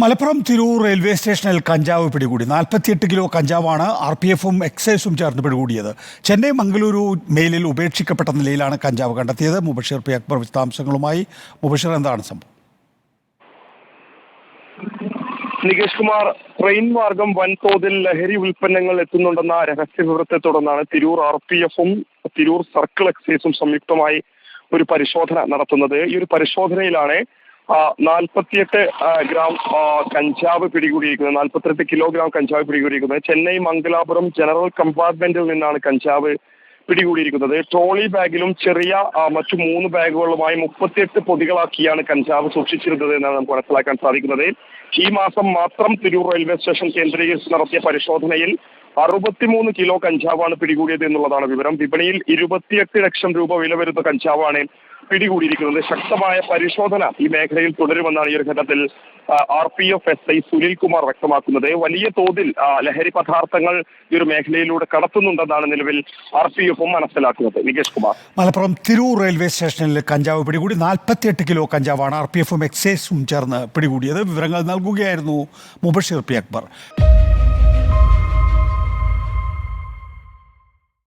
Malappuram Tirur railway സ്റ്റേഷനിൽ കഞ്ചാവ് പിടികൂടി 48 കിലോ കഞ്ചാവാണ് RPFും എക്സൈസും ചേർന്ന് പിടികൂടിയത്. ചെന്നൈ മംഗളൂരു മെയിലിൽ ഉപേക്ഷിക്കപ്പെട്ട നിലയിലാണ് കഞ്ചാവ് കണ്ടെത്തിയത്. മുബഷീർ പി അക്ബർ വിശദാംശങ്ങളുമായി. മുബഷീർ, എന്താണ് സംഭവം? നികേഷ് കുമാർ, ട്രെയിൻ മാർഗം വൻതോതിൽ ലഹരി ഉൽപ്പന്നങ്ങൾ എത്തുന്നുണ്ടെന്ന രഹസ്യ വിവരത്തെ തുടർന്നാണ് തിരൂർ RPFും തിരൂർ സർക്കിൾ എക്സൈസും സംയുക്തമായി ഒരു പരിശോധന നടത്തുന്നത്. ഈ ഒരു പരിശോധനയിലാണ് 48 ഗ്രാം കഞ്ചാവ് പിടികൂടിയിരിക്കുന്നത്. 48 കിലോഗ്രാം കഞ്ചാവ് പിടികൂടിയിരിക്കുന്നത്. ചെന്നൈ മംഗലാപുരം ജനറൽ കമ്പാർട്ട്മെന്റിൽ നിന്നാണ് കഞ്ചാവ് പിടികൂടിയിരിക്കുന്നത്. ട്രോളി ബാഗിലും ചെറിയ മറ്റു 3 ബാഗുകളുമായി 38 പൊതികളാക്കിയാണ് കഞ്ചാവ് സൂക്ഷിച്ചിരുന്നത് എന്നാണ് നമുക്ക് മനസ്സിലാക്കാൻ സാധിക്കുന്നത്. ഈ മാസം മാത്രം തിരൂർ റെയിൽവേ സ്റ്റേഷൻ കേന്ദ്രീകരിച്ച് നടത്തിയ പരിശോധനയിൽ 63 കിലോ കഞ്ചാവാണ് പിടികൂടിയത് എന്നുള്ളതാണ് വിവരം. വിപണിയിൽ 28 ലക്ഷം രൂപ വില വരുന്ന കഞ്ചാവാണ് പിടികൂടിയിരിക്കുന്നത്. ശക്തമായ പരിശോധന ഈ മേഖലയിൽ തുടരുമെന്നാണ് ഈ ഒരു ഘട്ടത്തിൽ RPF SI സുനിൽ കുമാർ വ്യക്തമാക്കുന്നത്. വലിയ തോതിൽ ലഹരി പദാർത്ഥങ്ങൾ ഈ ഒരു മേഖലയിലൂടെ കടത്തുന്നുണ്ടെന്നാണ് നിലവിൽ RPFും മനസ്സിലാക്കുന്നത്. നികേഷ് കുമാർ, മലപ്പുറം തിരൂർ റെയിൽവേ സ്റ്റേഷനിൽ കഞ്ചാവ് പിടികൂടി. 48 കിലോ കഞ്ചാവാണ് RPFും എക്സൈസും ചേർന്ന് പിടികൂടിയത്. വിവരങ്ങൾ നൽകുകയായിരുന്നു മുബഷീർ പി അക്ബർ.